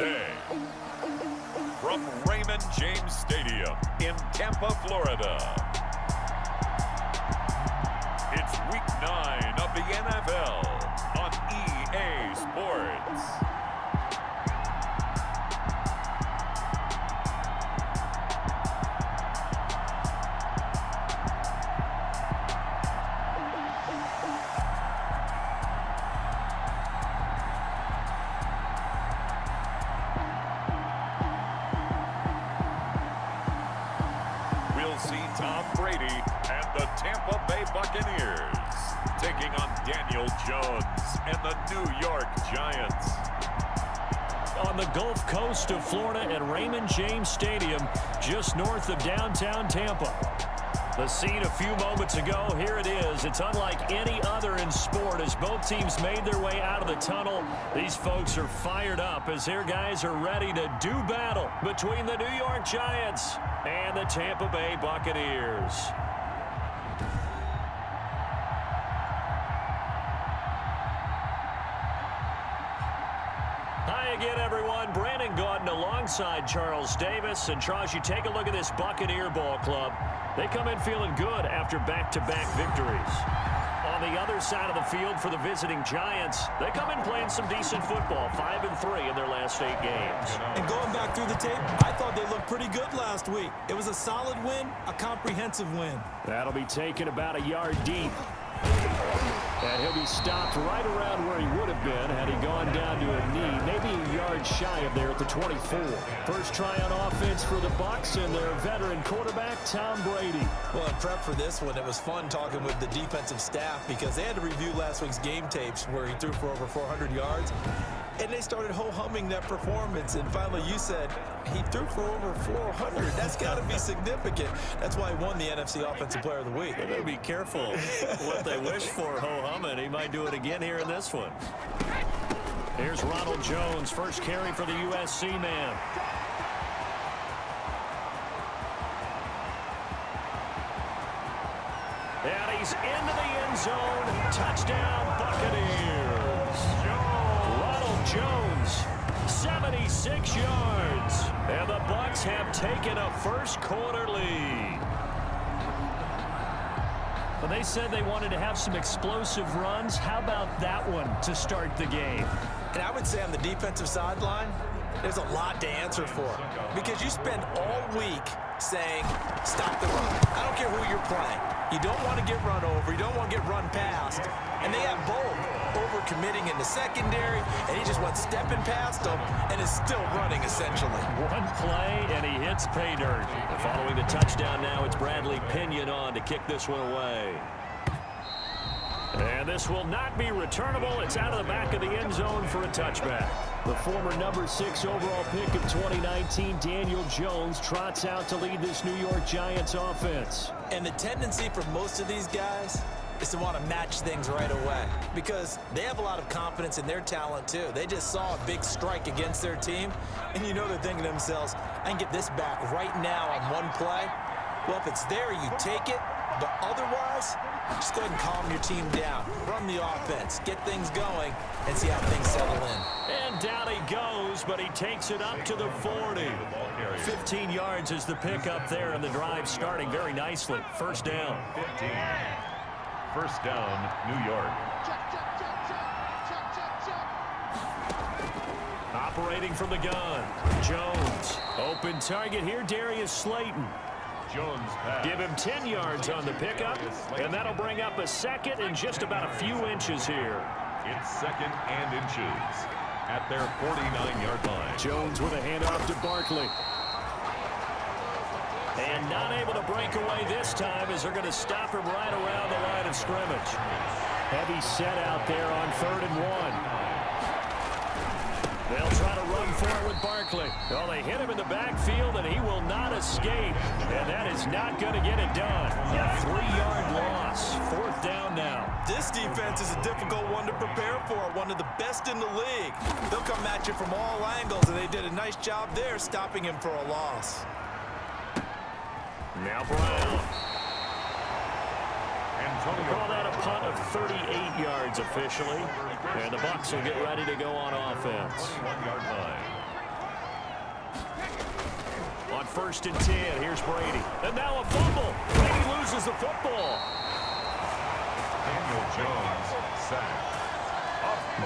Bay. From Raymond James Stadium in Tampa, Florida. It's Week 9 of the NFL on EA Sports. We'll see Tom Brady and the Tampa Bay Buccaneers taking on Daniel Jones and the New York Giants. On the Gulf Coast of Florida at Raymond James Stadium, just north of downtown Tampa. The scene a few moments ago, here it is. It's unlike any other in sport as both teams made their way out of the tunnel. These folks are fired up as their guys are ready to do battle between the New York Giants and the Tampa Bay Buccaneers. Hi again, everyone. Brandon Gaudin alongside Charles Davis. And Charles, you take a look at this Buccaneer ball club. They come in feeling good after back-to-back victories. On the other side of the field for the visiting Giants, they come in playing some decent football, 5-3 in their last 8 games. And going back through the tape, I thought they looked pretty good last week. It was a solid win, a comprehensive win. That'll be taken about a yard deep. And he'll be stopped right around where he would have been had he gone down to a knee, maybe a yard shy of there at the 24. First try on offense for the Bucs and their veteran quarterback, Tom Brady. Well, in prep for this one, it was fun talking with the defensive staff because they had to review last week's game tapes where he threw for over 400 yards. And they started ho-humming that performance. And finally, you said he threw for over 400. That's got to be significant. That's why he won the NFC Offensive Player of the Week. They better be careful what they wish for ho-humming. He might do it again here in this one. Here's Ronald Jones, first carry for the USC man. And he's into the end zone. Touchdown, Buccaneers. Jones, 76 yards. And the Bucs have taken a first-quarter lead. Well, they said they wanted to have some explosive runs. How about that one to start the game? And I would say on the defensive sideline, there's a lot to answer for. Because you spend all week saying, stop the run. I don't care who you're playing. You don't want to get run over. You don't want to get run past. And they have both. Over-committing in the secondary, and he just went stepping past them and is still running, essentially. One play, and he hits pay dirt. Following the touchdown now, it's Bradley Pinion on to kick this one away. And this will not be returnable. It's out of the back of the end zone for a touchback. The former number 6 overall pick of 2019, Daniel Jones, trots out to lead this New York Giants offense. And the tendency for most of these guys is to want to match things right away because they have a lot of confidence in their talent too. They just saw a big strike against their team, and you know they're thinking to themselves, I can get this back right now on one play. Well, if it's there, you take it, but otherwise, just go ahead and calm your team down. Run the offense, get things going, and see how things settle in. And down he goes, but he takes it up to the 40. 15 yards is the pickup there, and the drive starting very nicely. First down. 15. First down, New York. Operating from the gun. Jones. Open target here, Darius Slayton. Jones pass. Give him 10 yards on the pickup, and that'll bring up a second and just about a few inches here. It's second and inches at their 49-yard line. Jones with a handoff to Barkley. And not able to break away this time as they're going to stop him right around the line of scrimmage. Heavy set out there on 3rd and 1. They'll try to run for it with Barkley. Well, they hit him in the backfield, and he will not escape. And that is not going to get it done. A 3-yard loss. 4th down now. This defense is a difficult one to prepare for. One of the best in the league. They'll come at you from all angles, and they did a nice job there stopping him for a loss. Now Brown. We'll call that a punt of 38 yards officially. And the Bucs will get ready to go on offense. 1-yard line. 1st and 10. Here's Brady. And now a fumble. Brady loses the football. Daniel Jones sacked.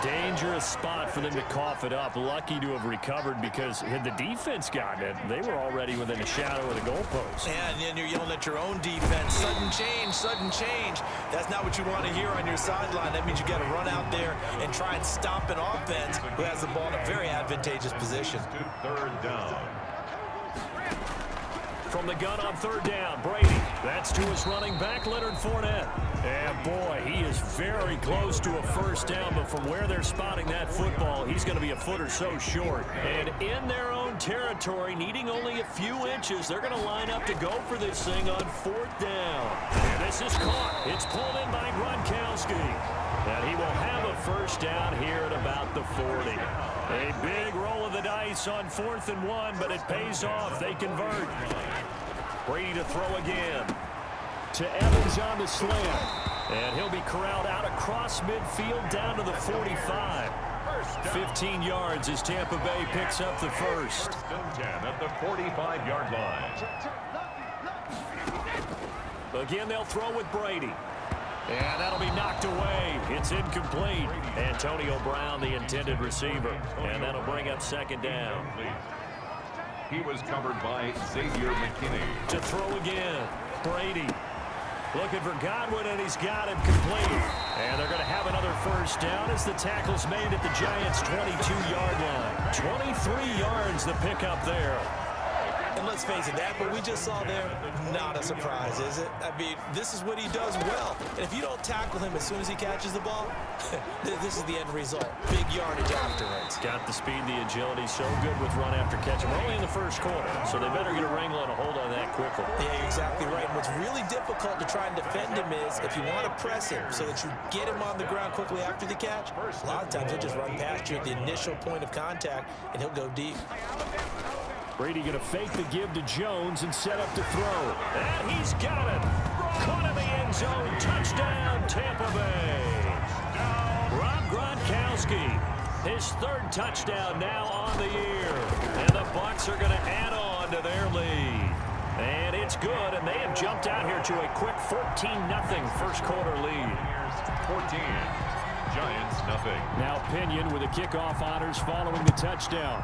Dangerous spot for them to cough it up. Lucky to have recovered because had the defense gotten it, they were already within a shadow of the goalpost. And then you're yelling at your own defense. Sudden change, sudden change. That's not what you want to hear on your sideline. That means you got to run out there and try and stop an offense who has the ball in a very advantageous position. To 3rd down. From the gun on 3rd down, Brady. That's to his running back, Leonard Fournette. And boy, he is very close to a 1st down, but from where they're spotting that football, he's going to be a foot or so short. And in their own territory, needing only a few inches, they're going to line up to go for this thing on 4th down. And this is caught. It's pulled in by Gronkowski. And he will have a 1st down here at about the 40. A big roll of the dice on 4th and 1, but it pays off. They convert. Brady to throw again. To Evans on the slant. And he'll be corralled out across midfield down to the 45. 15 yards as Tampa Bay picks up the 1st. 1st and 10 at the 45-yard line. Again, they'll throw with Brady. And that'll be knocked away. It's incomplete. Antonio Brown, the intended receiver. And that'll bring up 2nd down. He was covered by Xavier McKinney. To throw again, Brady. Looking for Godwin, and he's got him complete. And they're going to have another 1st down as the tackle's made at the Giants' 22-yard line. 23 yards the pickup there. And let's face it, that what we just saw there, not a surprise, is it? I mean, this is what he does well. And if you don't tackle him as soon as he catches the ball, this is the end result. Big yardage afterwards. Got the speed, the agility, so good with run after catch. We're only in the 1st quarter, so they better get a wrangle and a hold on that quickly. Yeah, you're exactly right. And what's really difficult to try and defend him is if you want to press him so that you get him on the ground quickly after the catch, a lot of times he'll just run past you at the initial point of contact, and he'll go deep. Brady going to fake the give to Jones and set up to throw. And he's got it. Caught in the end zone. Touchdown, Tampa Bay. Rob Gronkowski, his 3rd touchdown now on the year. And the Bucs are going to add on to their lead. And it's good, and they have jumped out here to a quick 14-0 1st quarter lead. 14. Giants nothing. Now Pinion with the kickoff honors following the touchdown.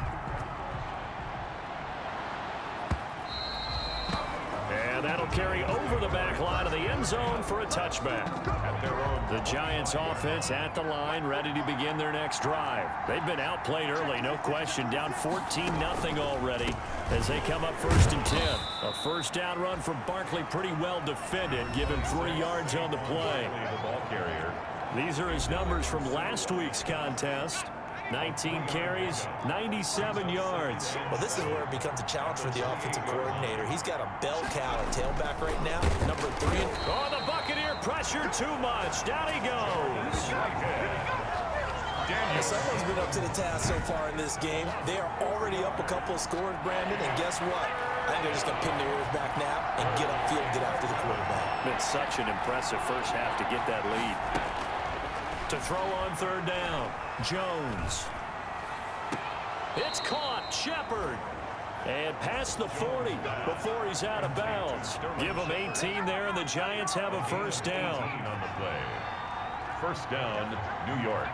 And that'll carry over the back line of the end zone for a touchback. At their own. The Giants offense at the line, ready to begin their next drive. They've been outplayed early, no question. Down 14-0 already as they come up 1st and 10. A 1st down run from Barkley, pretty well defended. Give him 3 yards on the play. The ball carrier. These are his numbers from last week's contest. 19 carries, 97 yards. Well, this is where it becomes a challenge for the offensive coordinator. He's got a bell cow at tailback right now, number 3. Oh, the Buccaneer pressure too much. Down he goes. Someone's been up to the task so far in this game. They are already up a couple of scores, Brandon, and guess what? I think they're just going to pin their ears back now and get upfield, get after the quarterback. Been such an impressive 1st half to get that lead. To throw on 3rd down, Jones. It's caught, Shepard. And past the 40 before he's out of bounds. Give him 18 there, and the Giants have a 1st down. On the play. 1st down, New York.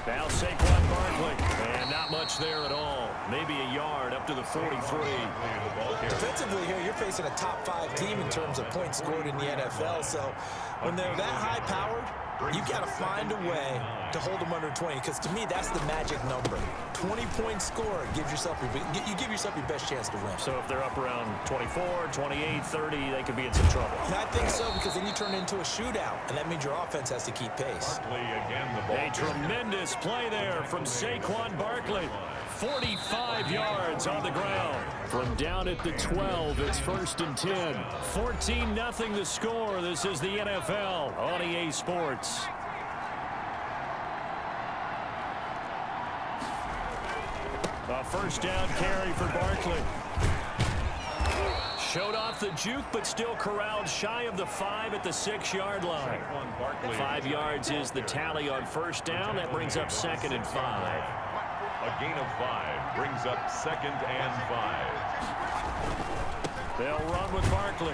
Now Saquon Barkley, and not much there at all. Maybe a yard up to the 43. Defensively here, you're facing a top 5 team in terms of points scored in the NFL. So when they're that high-powered, you've got to find a way to hold them under 20, because to me, that's the magic number. 20 points scored gives yourself you give yourself your best chance to win. So if they're up around 24, 28, 30, they could be in some trouble. And I think so, because then you turn it into a shootout, and that means your offense has to keep pace. A tremendous play there from Saquon Barkley. 45 yards on the ground. From down at the 12, it's 1st and 10. 14-0 the score. This is the NFL on EA Sports. A 1st down carry for Barkley. Showed off the juke, but still corralled shy of the 5 at the 6-yard line. 5 yards is the tally on first down. That brings up 2nd and 5. A gain of 5 brings up 2nd and 5. They'll run with Barkley.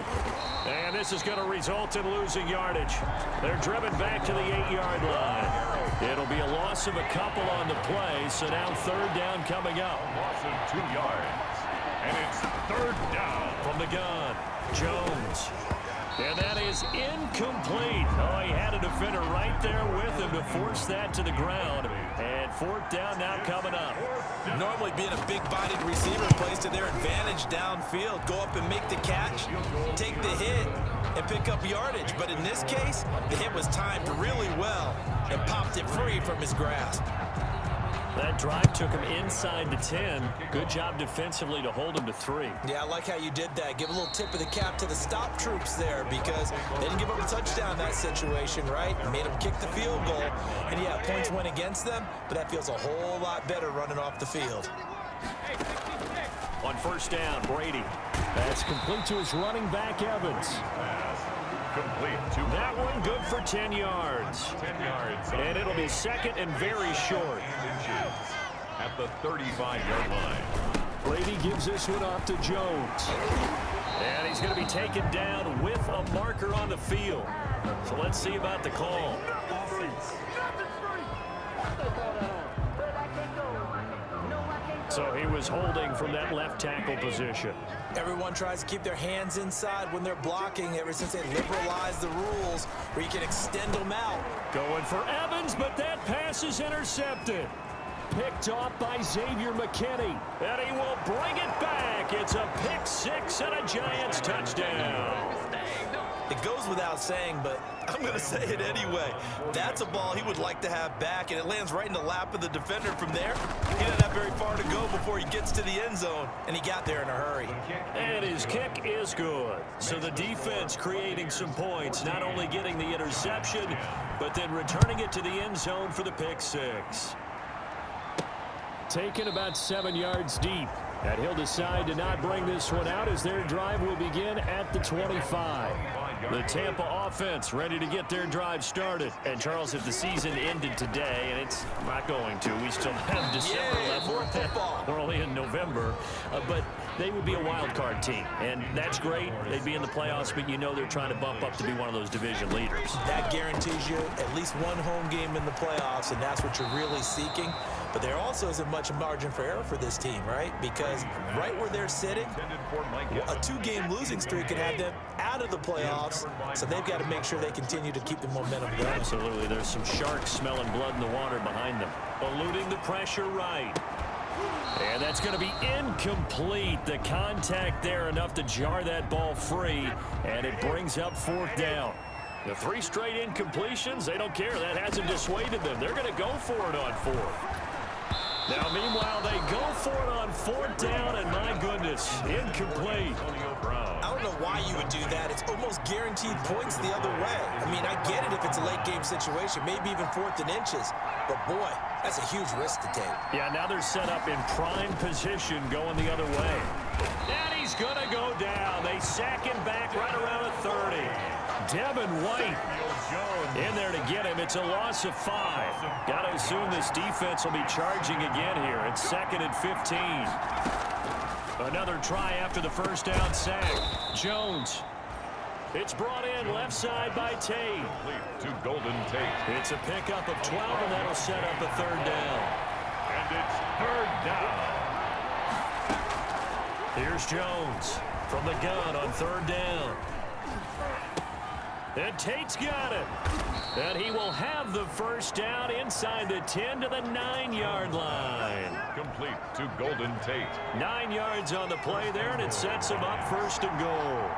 And this is going to result in losing yardage. They're driven back to the 8-yard line. It'll be a loss of a couple on the play, so now 3rd down coming up. Loss of 2 yards. And it's 3rd down. From the gun, Jones. And that is incomplete. Oh, he had a defender right there with him to force that to the ground. And 4th down now coming up. Normally being a big-bodied receiver plays to their advantage downfield. Go up and make the catch, take the hit, and pick up yardage. But in this case, the hit was timed really well and popped it free from his grasp. That drive took him inside the 10. Good job defensively to hold him to 3. Yeah, I like how you did that. Give a little tip of the cap to the stop troops there because they didn't give up a touchdown in that situation, right? Made them kick the field goal. And, yeah, points went against them, but that feels a whole lot better running off the field. On first down, Brady. That's complete to his running back, Evans. Complete to that one good for 10 yards. 10 yards. And it'll be 2nd and very short. At the 35-yard line. Brady gives this one off to Jones. And he's going to be taken down with a marker on the field. So let's see about the call. So he was holding from that left tackle position. Everyone tries to keep their hands inside when they're blocking ever since they liberalized the rules where you can extend them out. Going for Evans, but that pass is intercepted. Picked off by Xavier McKinney. And he will bring it back. It's a pick 6 and a Giants touchdown. It goes without saying, but I'm going to say it anyway. That's a ball he would like to have back, and it lands right in the lap of the defender from there. He doesn't have very far to go before he gets to the end zone, and he got there in a hurry. And his kick is good. So the defense creating some points, not only getting the interception, but then returning it to the end zone for the pick 6. Taken about 7 yards deep. And he'll decide to not bring this one out as their drive will begin at the 25. The Tampa offense ready to get their drive started. And, Charles, if the season ended today, and it's not going to, we still have December left. More football. We're only in November. But they would be a wild card team. And that's great. They'd be in the playoffs, but you know they're trying to bump up to be one of those division leaders. That guarantees you at least one home game in the playoffs, and that's what you're really seeking. But there also isn't much margin for error for this team, right? Because right where they're sitting, a 2-game losing streak can have them out of the playoffs, so they've got to make sure they continue to keep the momentum going. Absolutely. There's some sharks smelling blood in the water behind them. Eluding the pressure right. And that's going to be incomplete. The contact there enough to jar that ball free, and it brings up 4th down. The 3 straight incompletions, they don't care. That hasn't dissuaded them. They're going to go for it on 4th. Now, meanwhile, they go for it on 4th down, and my goodness, incomplete. I don't know why you would do that. It's almost guaranteed points the other way. I mean, I get it if it's a late-game situation, maybe even 4th and inches. But, boy, that's a huge risk to take. Yeah, now they're set up in prime position going the other way. And he's going to go down. They sack him back right around the 30. Devin White in there to get him. It's a loss of 5. Got to assume this defense will be charging again here. It's 2nd and 15. Another try after the first down sack. Jones. It's brought in left side by Tate. To Golden Tate. It's a pickup of 12, and that'll set up a 3rd down. And it's 3rd down. Here's Jones from the gun on 3rd down. And Tate's got it. And he will have the first down inside the 10 to the 9-yard line. Complete to Golden Tate. 9 yards on the play there, and it sets him up 1st and goal.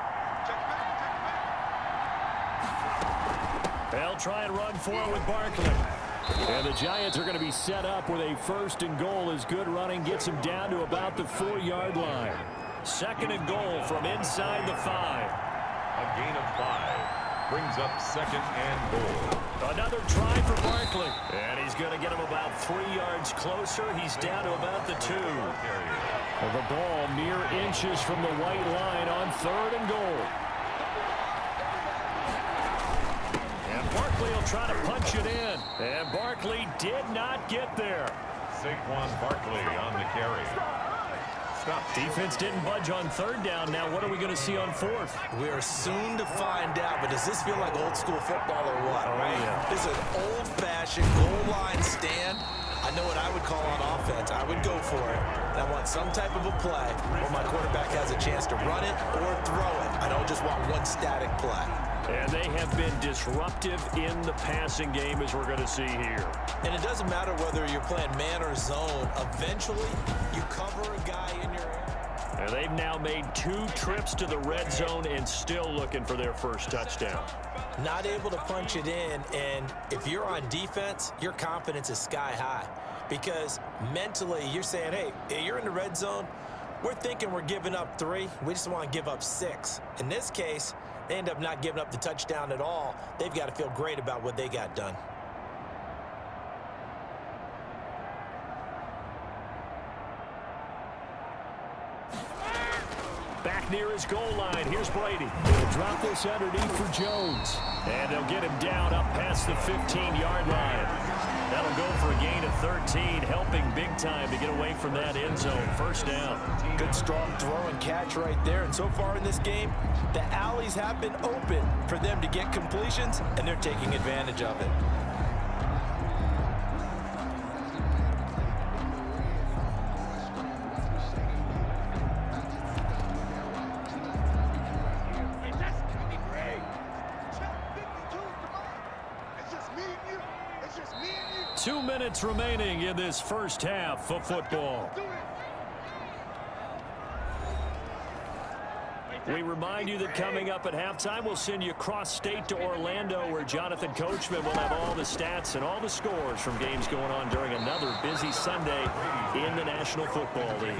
They'll try and run for it with Barkley. And the Giants are going to be set up with a 1st and goal as good running gets him down to about the 4-yard line. 2nd and goal from inside the 5. A gain of 5. Brings up 2nd and goal. Another try for Barkley. Barkley. And he's going to get him about 3 yards closer. He's down to about the 2. Well, the ball mere inches from the white line on 3rd and goal. And Barkley will try to punch it in. And Barkley did not get there. Saquon Barkley on the carry. Defense didn't budge on 3rd down. Now what are we going to see on 4th? We are soon to find out, but does this feel like old school football or what? Right? Yeah. This is an old-fashioned goal line stand. I know what I would call on offense. I would go for it. And I want some type of a play where my quarterback has a chance to run it or throw it. I don't just want one static play. And they have been disruptive in the passing game, as we're going to see here. And it doesn't matter whether you're playing man or zone. Eventually, you cover a guy in your area. And they've now made 2 trips to the red zone and still looking for their first touchdown. Not able to punch it in, and if you're on defense, your confidence is sky high. Because mentally, you're saying, hey, you're in the red zone. We're thinking we're giving up 3. We just want to give up 6. In this case, they end up not giving up the touchdown at all. They've got to feel great about what they got done. Back near his goal line. Here's Brady. They'll drop this underneath for Jones. And they'll get him down up past the 15-yard line. That'll go for a gain of 13, helping big time to get away from that end zone. First down. Good strong throw and catch right there. And so far in this game, the alleys have been open for them to get completions, and they're taking advantage of it. Two minutes remaining in this first half of football. We remind you that coming up at halftime, we'll send you cross-state to Orlando, where Jonathan Coachman will have all the stats and all the scores from games going on during another busy Sunday in the National Football League.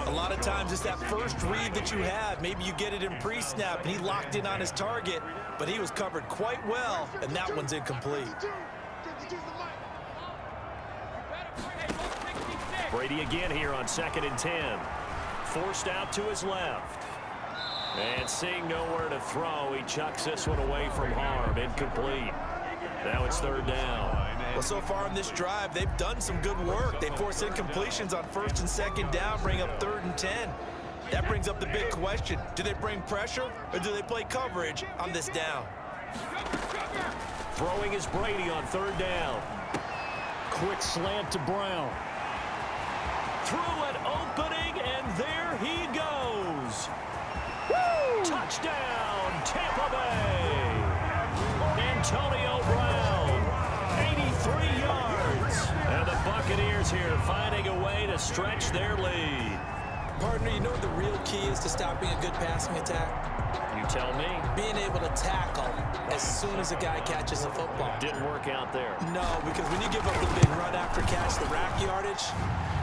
A lot of times it's that first read that you have. Maybe you get it in pre-snap, and he locked in on his target, but he was covered quite well, and that one's incomplete. Brady again here on 2nd and 10. Forced out to his left. And seeing nowhere to throw, he chucks this one away from harm. Incomplete. Now it's 3rd down. Well, so far in this drive, they've done some good work. They force incompletions on 1st and 2nd down, bring up 3rd and 10. That brings up the big question. Do they bring pressure, or do they play coverage on this down? Throwing is Brady on 3rd down. Quick slant to Brown. Through an opening, and there he goes. Woo! Touchdown, Tampa Bay. Antonio Brown, 83 yards. And the Buccaneers here finding a way to stretch their lead. Partner, you know what the real key is to stopping a good passing attack? You tell me. Being able to tackle as soon as a guy catches a football. Didn't work out there. No, because when you give up the big run after catch, the rack yardage,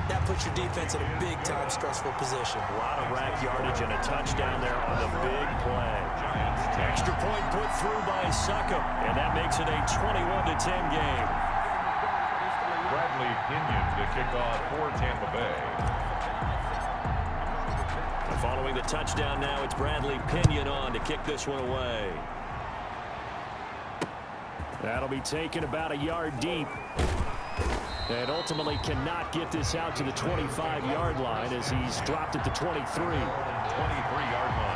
that puts your defense in a big-time stressful position. A lot of rack yardage and a touchdown there on the big play. Extra point put through by Succop, and that makes it a 21-10 game. Bradley Pinion to kick off for Tampa Bay. And following the touchdown now, it's Bradley Pinion on to kick this one away. That'll be taken about a yard deep. And ultimately cannot get this out to the 25-yard line as he's dropped at the 23. 23-yard line.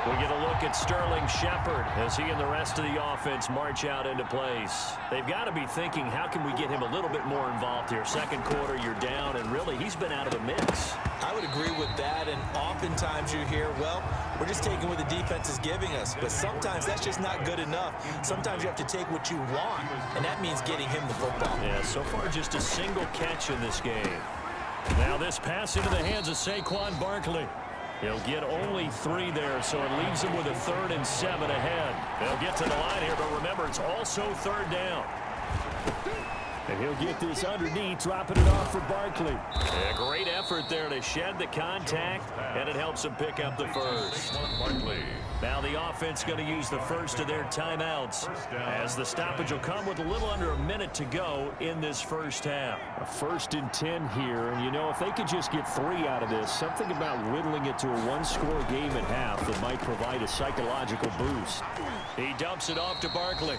We get a look at Sterling Shepard as he and the rest of the offense march out into place. They've got to be thinking, how can we get him a little bit more involved here? Second quarter, you're down, and really, he's been out of the mix. I would agree with that, and oftentimes you hear, well, we're just taking what the defense is giving us, but sometimes that's just not good enough. Sometimes you have to take what you want, and that means getting him the football. Yeah, so far just a single catch in this game. Now this pass into the hands of Saquon Barkley. He'll get only 3 there, so it leaves him with a 3rd and 7 ahead. They'll get to the line here, but remember, it's also 3rd down. And he'll get this underneath, dropping it off for Barkley. A great effort there to shed the contact, and it helps him pick up the first. Now the offense going to use the first of their timeouts, as the stoppage will come with a little under a minute to go in this first half. A 1st and 10 here, and you know, if they could just get 3 out of this, something about whittling it to a 1-score game at half that might provide a psychological boost. He dumps it off to Barkley.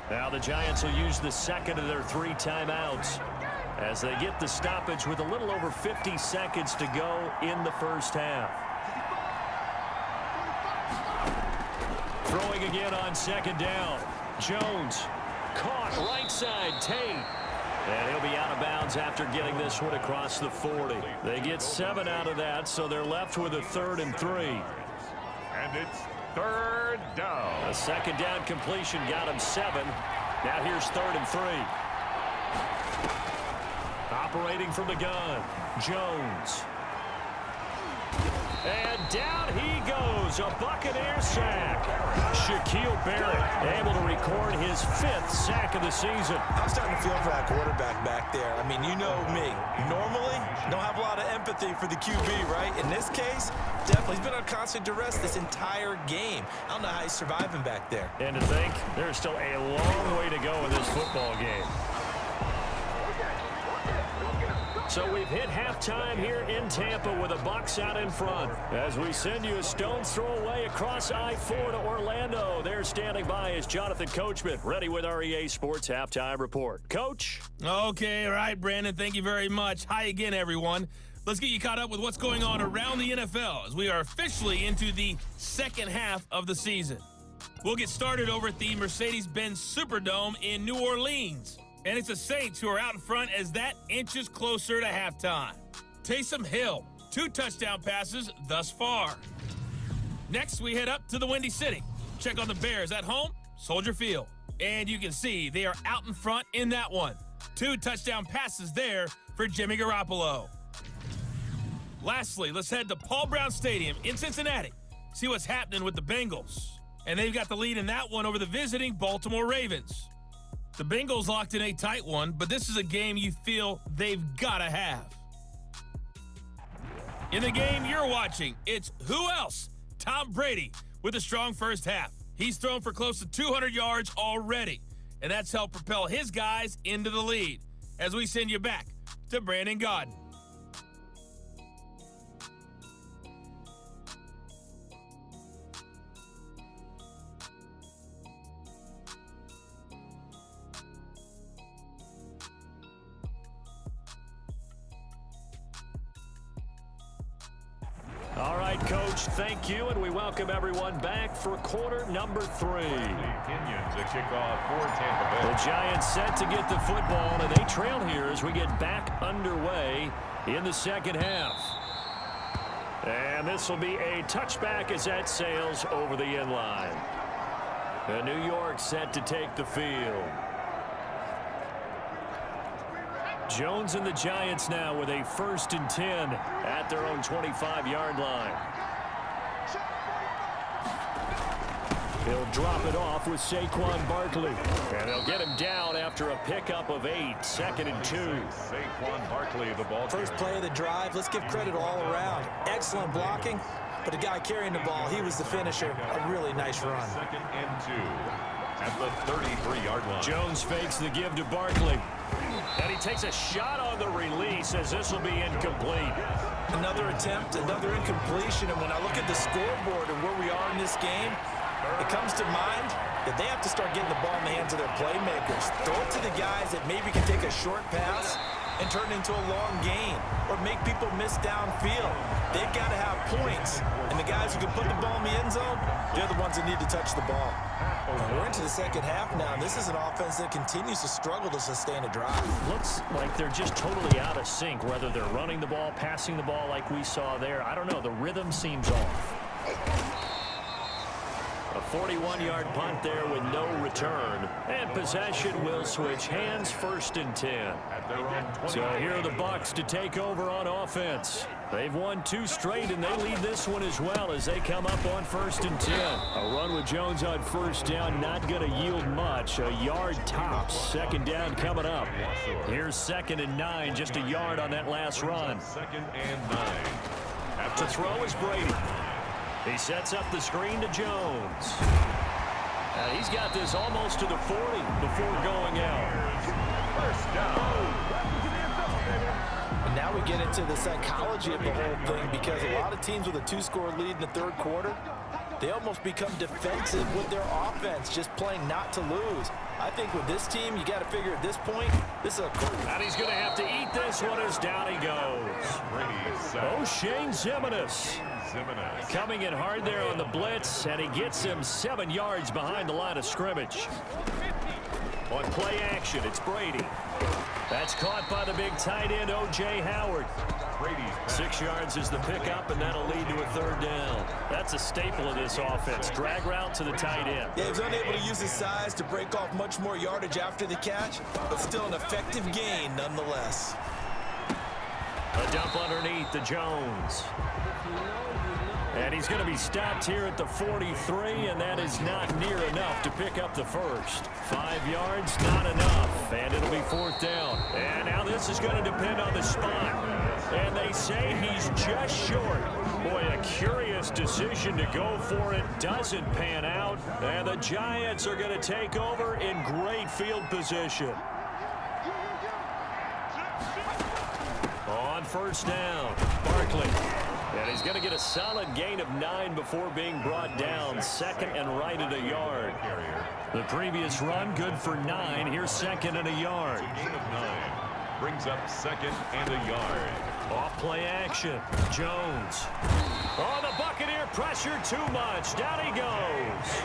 Now the Giants will use the second of their 3 timeouts as they get the stoppage with a little over 50 seconds to go in the first half. Throwing again on 2nd down. Jones caught right side. Tate. And he'll be out of bounds after getting this one across the 40. They get 7 out of that, so they're left with a 3rd and 3. And it's 3rd down. A 2nd down completion got him 7. Now here's 3rd and 3. Operating from the gun, Jones. And down he goes, a Buccaneers sack. Shaquille Barrett able to record his 5th sack of the season. I'm starting to feel for that quarterback back there. I mean, you know me. Normally, don't have a lot of empathy for the QB, right? In this case, definitely. He's been on constant duress this entire game. I don't know how he's surviving back there. And to think, there's still a long way to go in this football game. So we've hit halftime here in Tampa with the Bucs out in front. As we send you a stone's throw away across I-4 to Orlando. There standing by is Jonathan Coachman, ready with our EA Sports Halftime Report. Coach? Okay, all right, Brandon, thank you very much. Hi again, everyone. Let's get you caught up with what's going on around the NFL as we are officially into the second half of the season. We'll get started over at the Mercedes-Benz Superdome in New Orleans. And it's the Saints who are out in front as that inches closer to halftime. Taysom Hill, 2 touchdown passes thus far. Next, we head up to the Windy City. Check on the Bears at home, Soldier Field. And you can see they are out in front in that one. 2 touchdown passes there for Jimmy Garoppolo. Lastly, let's head to Paul Brown Stadium in Cincinnati. See what's happening with the Bengals. And they've got the lead in that one over the visiting Baltimore Ravens. The Bengals locked in a tight one, but this is a game you feel they've got to have. In the game you're watching, it's who else? Tom Brady with a strong first half. He's thrown for close to 200 yards already, and that's helped propel his guys into the lead. As we send you back to Brandon Gaudin. All right, Coach, thank you, and we welcome everyone back for quarter number 3. Opinions a kickoff for Tampa Bay. The Giants set to get the football, and they trail here as we get back underway in the second half. And this will be a touchback as that sails over the end line. And New York set to take the field. Jones and the Giants now with a 1st and 10 at their own 25-yard line. He'll drop it off with Saquon Barkley. And they'll get him down after a pickup of 8, 2nd and 2. Saquon Barkley, the ball. First play of the drive, let's give credit all around. Excellent blocking, but the guy carrying the ball, he was the finisher. A really nice run. 2nd and 2 at the 33-yard line. Jones fakes the give to Barkley. And he takes a shot on the release as this will be incomplete. Another attempt, another incompletion, and when I look at the scoreboard and where we are in this game, it comes to mind that they have to start getting the ball in the hands of their playmakers. Throw it to the guys that maybe can take a short pass and turn it into a long gain or make people miss downfield. They've got to have points, and the guys who can put the ball in the end zone, they're the ones that need to touch the ball. We're into the second half now, and this is an offense that continues to struggle to sustain a drive. Looks like they're just totally out of sync, whether they're running the ball, passing the ball like we saw there. I don't know. The rhythm seems off. A 41-yard punt there with no return. return. And possession will switch hands, 1st and 10. So here are the Bucs to take over on offense. They've won 2 straight, and they lead this one as well as they come up on 1st and 10. A run with Jones on 1st down, not going to yield much. A yard tops. 2nd down coming up. Here's 2nd and 9, just a yard on that last run. 2nd and 9. To throw is Brady. He sets up the screen to Jones. He's got this almost to the 40 before going out. 1st down. And now we get into the psychology of the whole thing, because a lot of teams with a 2-score lead in the 3rd quarter, they almost become defensive with their offense, just playing not to lose. I think with this team, you got to figure at this point, this is a... And he's going to have to eat this one as down he goes. Shane Zimenez coming in hard there on the blitz, and he gets him 7 yards behind the line of scrimmage. On play action, it's Brady. That's caught by the big tight end, O.J. Howard. 6 yards is the pickup, and that'll lead to a 3rd down. That's a staple of this offense. Drag route to the tight end. Yeah, he was unable to use his size to break off much more yardage after the catch, but still an effective gain nonetheless. A dump underneath to Jones. And he's going to be stopped here at the 43, and that is not near enough to pick up the 1st. 5 yards, not enough, and it'll be 4th down. And now this is going to depend on the spot. And they say he's just short. Boy, a curious decision to go for it. Doesn't pan out, and the Giants are going to take over in great field position. On 1st down, Barkley. And he's going to get a solid gain of 9 before being brought down. 2nd and right at a yard. The previous run, good for 9. Here's 2nd and a yard. Gain of 9. Brings up 2nd and a yard. Off play action. Jones. Oh, the Buccaneer pressure too much. Down he goes.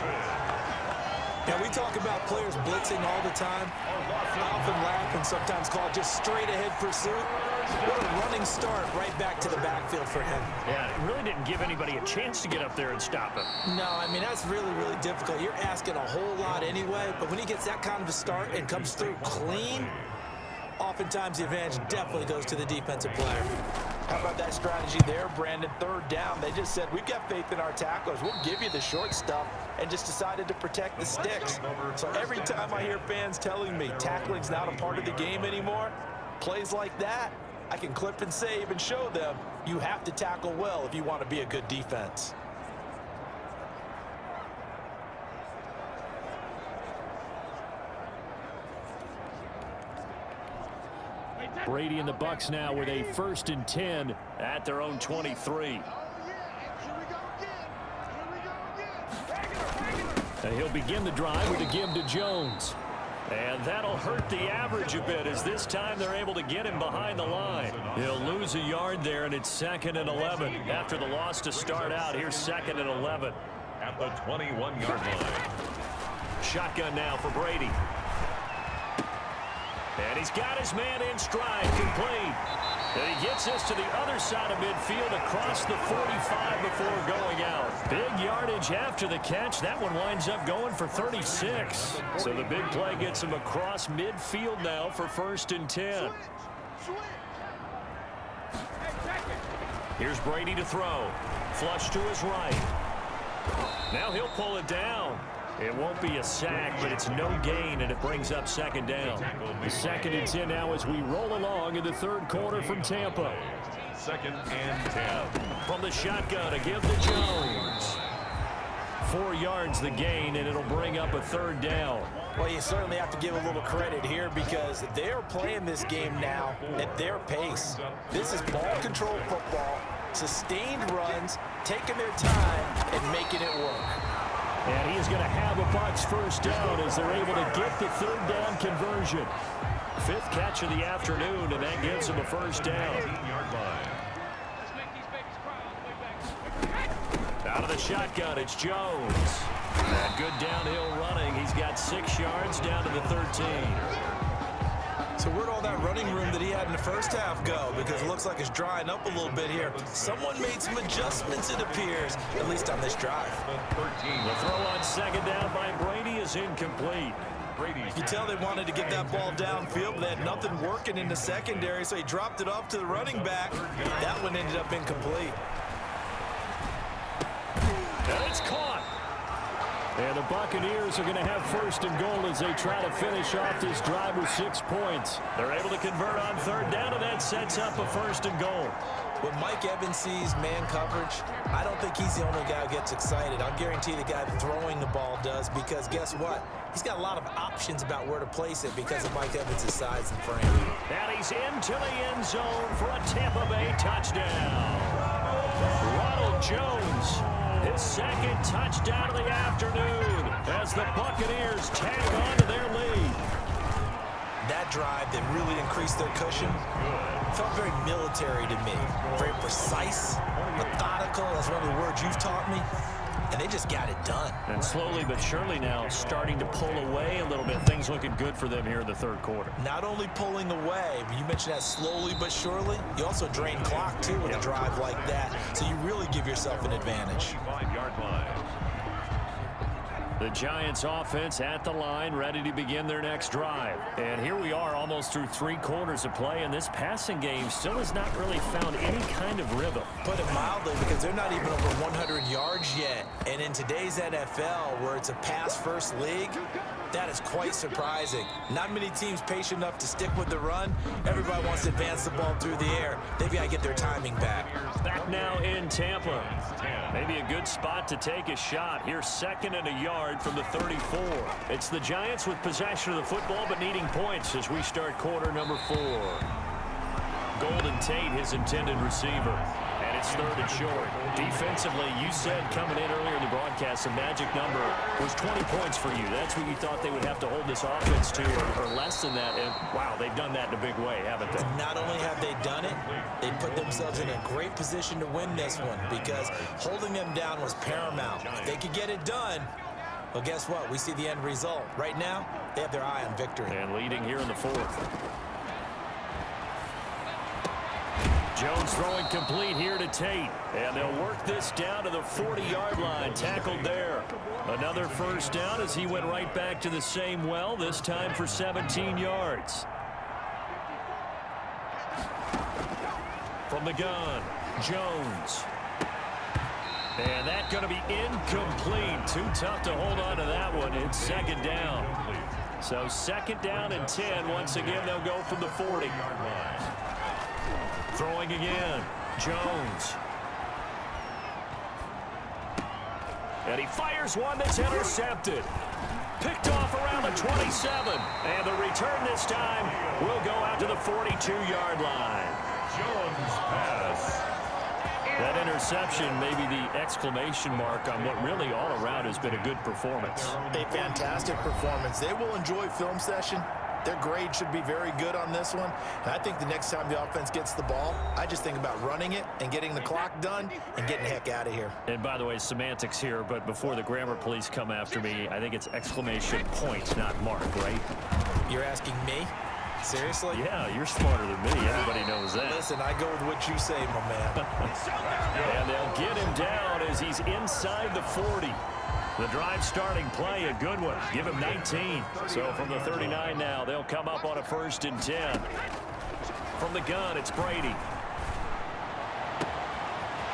Yeah, we talk about players blitzing all the time. I often laugh and sometimes call it just straight ahead pursuit. What a running start right back to the backfield for him. Yeah, it really didn't give anybody a chance to get up there and stop him. No, I mean, that's really, really difficult. You're asking a whole lot anyway, but when he gets that kind of a start and comes through clean, oftentimes the advantage definitely goes to the defensive player. How about that strategy there, Brandon? 3rd down. They just said, we've got faith in our tacklers. We'll give you the short stuff, and just decided to protect the sticks. So every time I hear fans telling me tackling's not a part of the game anymore, plays like that, I can clip and save and show them you have to tackle well if you want to be a good defense. Brady and the Bucs now with a 1st and 10 at their own 23. And he'll begin the drive with a give to Jones. And that'll hurt the average a bit, as this time they're able to get him behind the line. He'll lose a yard there, and it's 2nd and 11. After the loss to start out, here's 2nd and 11. At the 21-yard line. Shotgun now for Brady. And he's got his man in stride, complete. And he gets this to the other side of midfield across the 45 before going out. Big yardage after the catch. That one winds up going for 36. So the big play gets him across midfield now for 1st and 10. Here's Brady to throw. Flush to his right. Now he'll pull it down. It won't be a sack, but it's no gain, and it brings up 2nd down. The 2nd and 10 now as we roll along in the 3rd quarter from Tampa. 2nd and 10. From the shotgun, a give to Jones. 4 yards the gain, and it'll bring up a 3rd down. Well, you certainly have to give a little credit here, because they're playing this game now at their pace. This is ball control football, sustained runs, taking their time and making it work. And he's going to have a Bucs 1st down as they're able to get the 3rd down conversion. 5th catch of the afternoon, and that gives him a 1st down. 18-yard line. Out of the shotgun, it's Jones. That good downhill running. He's got 6 yards down to the 13. So where'd all that running room that he had in the first half go? Because it looks like it's drying up a little bit here. Someone made some adjustments, it appears, at least on this drive. The throw on second down by Brady is incomplete. You can tell they wanted to get that ball downfield, but they had nothing working in the secondary, so he dropped it off to the running back. That one ended up incomplete. And it's caught. And the Buccaneers are going to have first and goal as they try to finish off this drive with 6 points. They're able to convert on third down, and that sets up a first and goal. When Mike Evans sees man coverage, I don't think he's the only guy who gets excited. I'll guarantee the guy throwing the ball does, because guess what? He's got a lot of options about where to place it because of Mike Evans' size and frame. And he's into the end zone for a Tampa Bay touchdown. Ronald Jones, his second touchdown of the afternoon as the Buccaneers tag on to their lead. That drive that really increased their cushion felt very military to me. Very precise, methodical. That's one of the words you've taught me. And they just got it done. And slowly but surely now starting to pull away a little bit. Things looking good for them here in the third quarter. Not only pulling away, you mentioned that slowly but surely, you also drain clock too with a drive like that. So you really give yourself an advantage. The Giants offense at the line, ready to begin their next drive. And here we are almost through 3 quarters of play, and this passing game still has not really found any kind of rhythm. Put it mildly, because they're not even over 100 yards yet. And in today's NFL, where it's a pass-first league, that is quite surprising. Not many teams patient enough to stick with the run. Everybody wants to advance the ball through the air. They've got to get their timing back. Back now in Tampa. Maybe a good spot to take a shot. Here's 2nd and a yard from the 34. It's the Giants with possession of the football but needing points as we start quarter number 4. Golden Tate, his intended receiver. And it's 3rd and short. Defensively, you said coming in earlier in the broadcast, the magic number was 20 points for you. That's what you thought they would have to hold this offense to, or less than that. And, wow, they've done that in a big way, haven't they? Not only have they done it, they put themselves in a great position to win this one, because holding them down was paramount. If they could get it done, well, guess what? We see the end result. Right now, they have their eye on victory. And leading here in the 4th. Jones throwing complete here to Tate. And they'll work this down to the 40-yard line. Tackled there. Another first down as he went right back to the same well, this time for 17 yards. From the gun, Jones. And that's going to be incomplete. Too tough to hold on to that one. It's 2nd down. So 2nd down and 10. Once again, they'll go from the 40. Throwing again, Jones. And he fires one that's intercepted. Picked off around the 27. And the return this time will go out to the 42-yard line. Jones pass. That interception may be the exclamation mark on what really all around has been a good performance. A fantastic performance. They will enjoy film session. Their grade should be very good on this one. And I think the next time the offense gets the ball, I just think about running it and getting the clock done and getting the heck out of here. And by the way, semantics here, but before the grammar police come after me, I think it's exclamation point, not mark, right? You're asking me? Seriously? Yeah, you're smarter than me. Everybody knows that. Listen, I go with what you say, my man. And they'll get him down as he's inside the 40. The drive starting play, a good one. Give him 19. So from the 39 now, they'll come up on a 1st and 10. From the gun, it's Brady.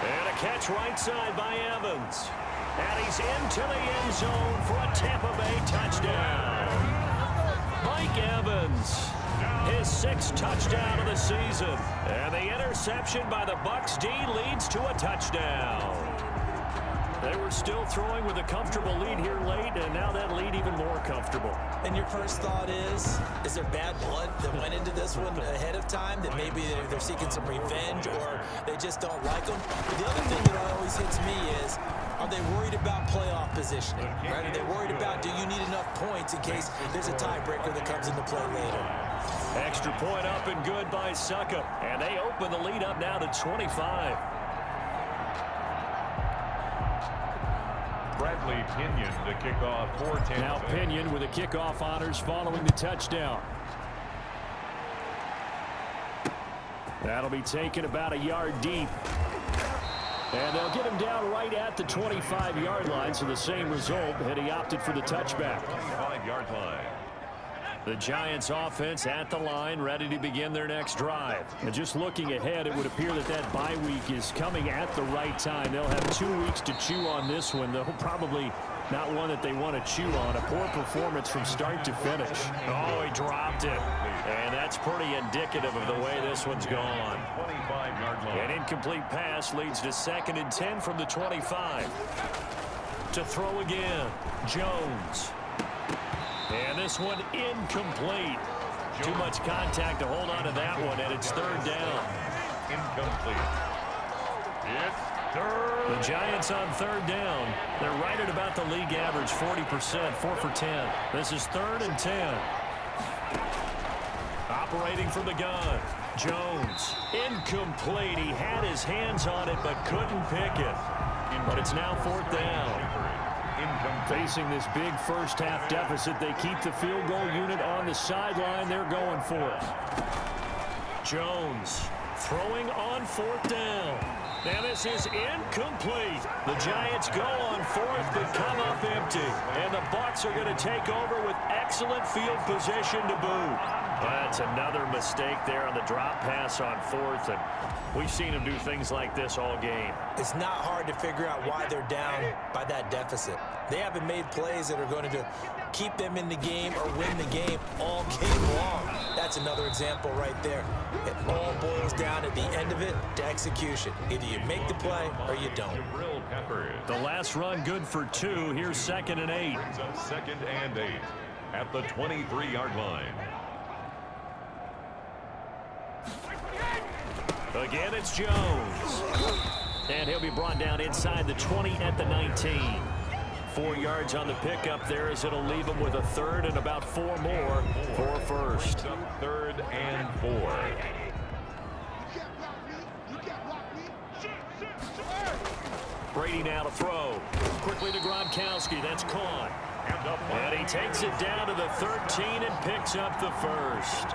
And a catch right side by Evans. And he's into the end zone for a Tampa Bay touchdown. Mike Evans, his 6th touchdown of the season. And the interception by the Bucs D leads to a touchdown. They were still throwing with a comfortable lead here late, and now that lead even more comfortable. And your first thought is there bad blood that went into this one ahead of time, that maybe they're seeking some revenge or they just don't like them? But the other thing that always hits me is, are they worried about playoff positioning? Right? Are they worried about, do you need enough points in case there's a tiebreaker that comes into play later? Extra point up and good by Suckup, and they open the lead up now to 25. Bradley Pinion to kick off for Tampa Now Bay. Pinion with the kickoff honors following the touchdown. That'll be taken about a yard deep. And they'll get him down right at the 25-yard line, so the same result, and he opted for the touchback. 25-yard line. The Giants offense at the line, ready to begin their next drive. And just looking ahead, it would appear that that bye week is coming at the right time. They'll have 2 weeks to chew on this one, though probably not one that they want to chew on. A poor performance from start to finish. Oh, he dropped it. And that's pretty indicative of the way this one's gone. 25-yard line. An incomplete pass leads to 2nd and 10 from the 25. To throw again, Jones. And this one incomplete. Too much contact to hold on to that one, and it's 3rd down. Incomplete. It's 3rd. The Giants on 3rd down. They're right at about the league average, 40%, 4 for 10. This is 3rd and 10. Operating from the gun, Jones. Incomplete. He had his hands on it, but couldn't pick it. But it's now 4th down. Facing this big first-half deficit, they keep the field goal unit on the sideline. They're going for it. Jones throwing on 4th down. Now this is incomplete. The Giants go on 4th but come up empty. And the Bucs are going to take over with excellent field position to boot. That's another mistake there on the drop pass on 4th, and we've seen him do things like this all game. It's not hard to figure out why they're down by that deficit. They haven't made plays that are going to keep them in the game or win the game all game long. That's another example right there. It all boils down at the end of it to execution. Either you make the play or you don't. The last run good for 2. Here's 2nd and 8. 2nd and 8 at the 23-yard line. Again, it's Jones. And he'll be brought down inside the 20 at the 19. 4 yards on the pickup there as it'll leave him with a 3rd and about 4 more for 1st. 3rd and 4. Brady now to throw. Quickly to Gronkowski. That's caught. And he takes it down to the 13 and picks up the 1st.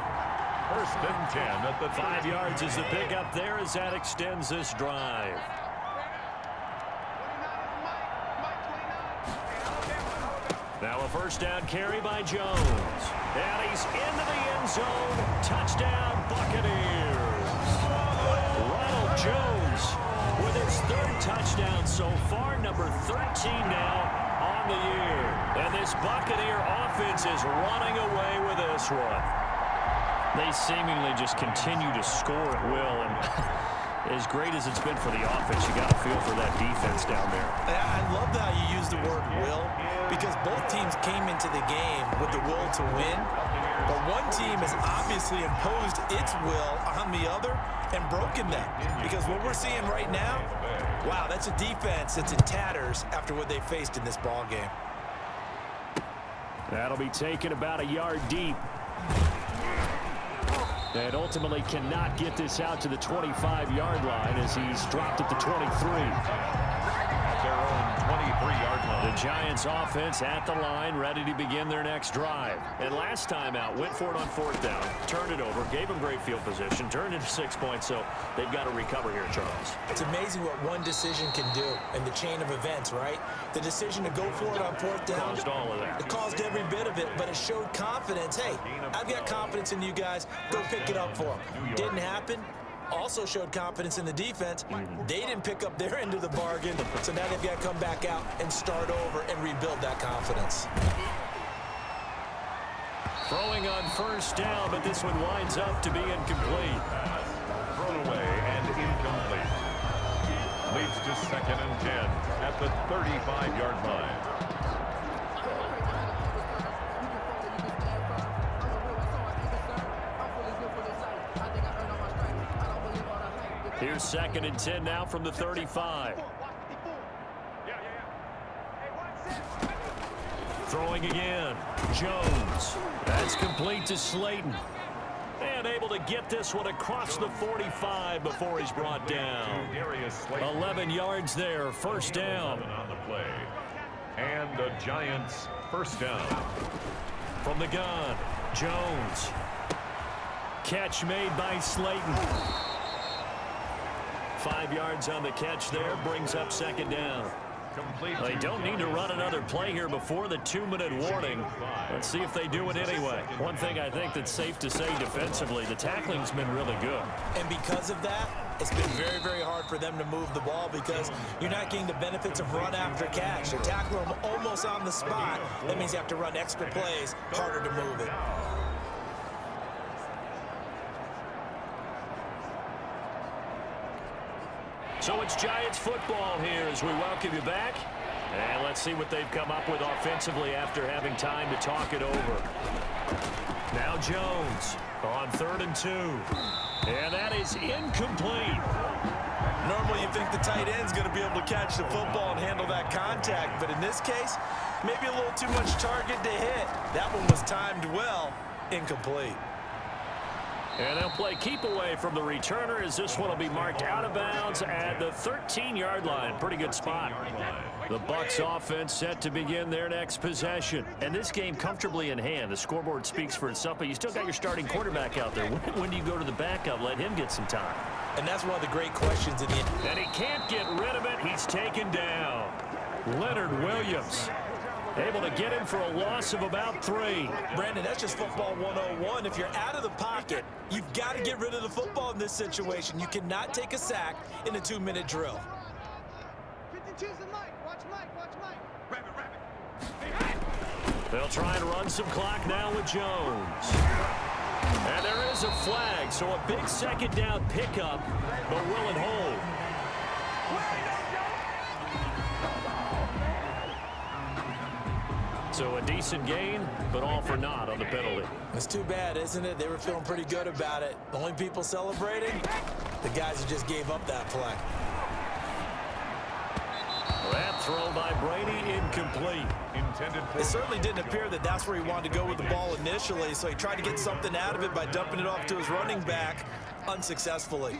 1st and 10 at the 5 yards is the pickup there as that extends this drive. Now a 1st down carry by Jones. And he's into the end zone. Touchdown, Buccaneers. Ronald Jones with his 3rd touchdown so far, number 13 now on the year. And this Buccaneer offense is running away with this one. They seemingly just continue to score at will, and as great as it's been for the offense, you got to feel for that defense down there. I love how you use the word will, because both teams came into the game with the will to win, but one team has obviously imposed its will on the other and broken them, because what we're seeing right now, wow, that's a defense that's in tatters after what they faced in this ball game. That'll be taken about a yard deep. And ultimately cannot get this out to the 25-yard line as he's dropped at the 23. At their own 23-yard line. The Giants offense at the line, ready to begin their next drive. And last time out, went for it on 4th down, turned it over, gave them great field position, turned into 6 points, so they've got to recover here, Charles. It's amazing what one decision can do in the chain of events, right? The decision to go for it on 4th down. Caused all of that. It caused every bit of it, but it showed confidence. Hey, I've got confidence in you guys. Go pick it up for them. Didn't happen. Also showed confidence in the defense. They didn't pick up their end of the bargain, so now they've got to come back out and start over and rebuild that confidence. Throwing on 1st down, but this one winds up to be incomplete. Thrown away and incomplete. Leads to 2nd and 10 at the 35-yard line. Here's 2nd and 10 now from the 35. Throwing again. Jones. That's complete to Slayton. And able to get this one across the 45 before he's brought down. 11 yards there. 1st down. On the play. And the Giants 1st down. From the gun. Jones. Catch made by Slayton. 5 yards on the catch there. Brings up second down. They don't need to run another play here before the 2-minute warning. Let's see if they do it anyway. One thing I think that's safe to say defensively, the tackling's been really good. And because of that, it's been very, very hard for them to move the ball because you're not getting the benefits of run after catch. You're tackling them almost on the spot. That means you have to run extra plays, harder to move it. So it's Giants football here as we welcome you back. And let's see what they've come up with offensively after having time to talk it over. Now Jones on 3rd and 2. And that is incomplete. Normally you think the tight end's going to be able to catch the football and handle that contact. But in this case, maybe a little too much target to hit. That one was timed well. Incomplete. And they'll play keep away from the returner as this one will be marked out of bounds at the 13-yard line. Pretty good spot. The Bucs offense set to begin their next possession. And this game comfortably in hand. The scoreboard speaks for itself, but you still got your starting quarterback out there. When do you go to the backup? Let him get some time. And that's one of the great questions in the end. And he can't get rid of it. He's taken down. Leonard Williams able to get him for a loss of about 3. Brandon, that's just football 101. If you're out of the pocket, you've got to get rid of the football in this situation. You cannot take a sack in a 2-minute drill. 52's the Mike. Watch Mike. Watch Mike. They'll try and run some clock now with Jones. And there is a flag, so a big second down pickup, but will it hold? So a decent gain, but all for naught on the penalty. It's too bad, isn't it? They were feeling pretty good about it. The only people celebrating, the guys who just gave up that play. That throw by Brady incomplete. It certainly didn't appear that that's where he wanted to go with the ball initially, so he tried to get something out of it by dumping it off to his running back unsuccessfully.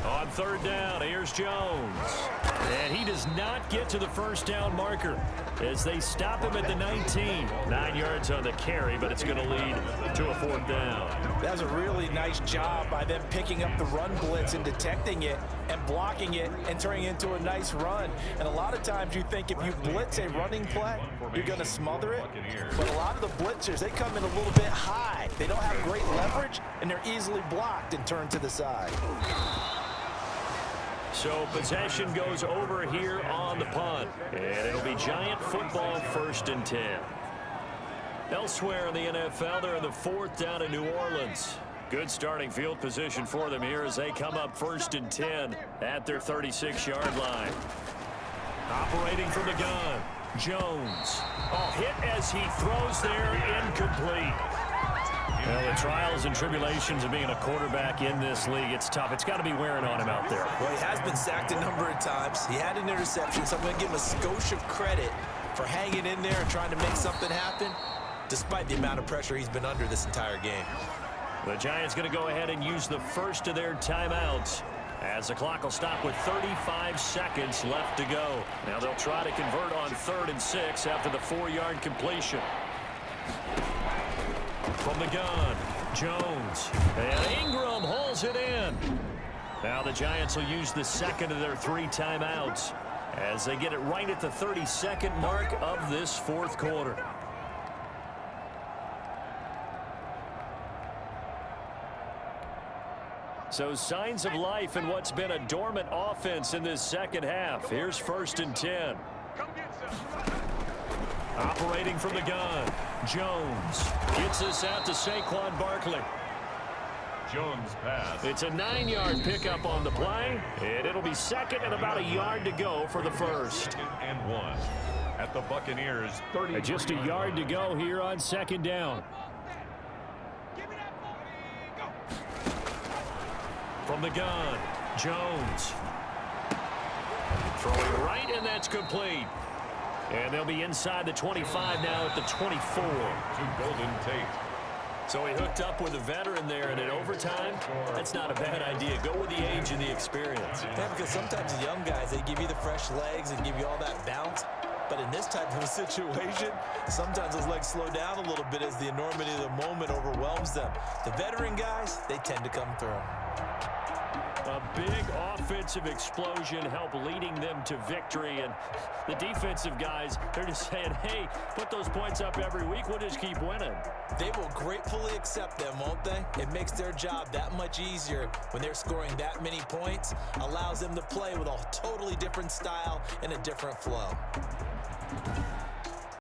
On 3rd down, here's Jones. And he does not get to the first down marker as they stop him at the 19. 9 yards on the carry, but it's going to lead to a 4th down. That was a really nice job by them picking up the run blitz and detecting it and blocking it and turning it into a nice run. And a lot of times you think if you blitz a running play, you're going to smother it. But a lot of the blitzers, they come in a little bit high. They don't have great leverage, and they're easily blocked and turned to the side. So possession goes over here on the punt. And it'll be Giant football 1st and 10. Elsewhere in the NFL, they're in the 4th down in New Orleans. Good starting field position for them here as they come up 1st and 10 at their 36-yard line. Operating from the gun, Jones. Oh, hit as he throws there, incomplete. Well, the trials and tribulations of being a quarterback in this league, it's tough. It's got to be wearing on him out there. Well, he has been sacked a number of times. He had an interception, so I'm going to give him a skosh of credit for hanging in there and trying to make something happen, despite the amount of pressure he's been under this entire game. The Giants going to go ahead and use the first of their timeouts as the clock will stop with 35 seconds left to go. Now they'll try to convert on 3rd and 6 after the 4-yard completion. From the gun, Jones. And Ingram hauls it in. Now the Giants will use the second of their 3 timeouts as they get it right at the 32nd mark of this 4th quarter. So signs of life in what's been a dormant offense in this second half. Here's 1st and 10. Operating from the gun, Jones gets this out to Saquon Barkley. Jones pass. It's a 9-yard pickup on the play, and it'll be 2nd and about a yard to go for the first. And 1 at the Buccaneers 30. Just a yard to go here on 2nd down. From the gun, Jones. Throwing right, and that's complete. And they'll be inside the 25 now at the 24. To Golden Tate. So he hooked up with a veteran there, and in overtime, that's not a bad idea. Go with the age and the experience. Yeah, because sometimes the young guys, they give you the fresh legs and give you all that bounce. But in this type of a situation, sometimes those legs slow down a little bit as the enormity of the moment overwhelms them. The veteran guys, they tend to come through. A big offensive explosion helped leading them to victory. And the defensive guys, they're just saying, hey, put those points up every week. We'll just keep winning. They will gratefully accept them, won't they? It makes their job that much easier when they're scoring that many points. Allows them to play with a totally different style and a different flow.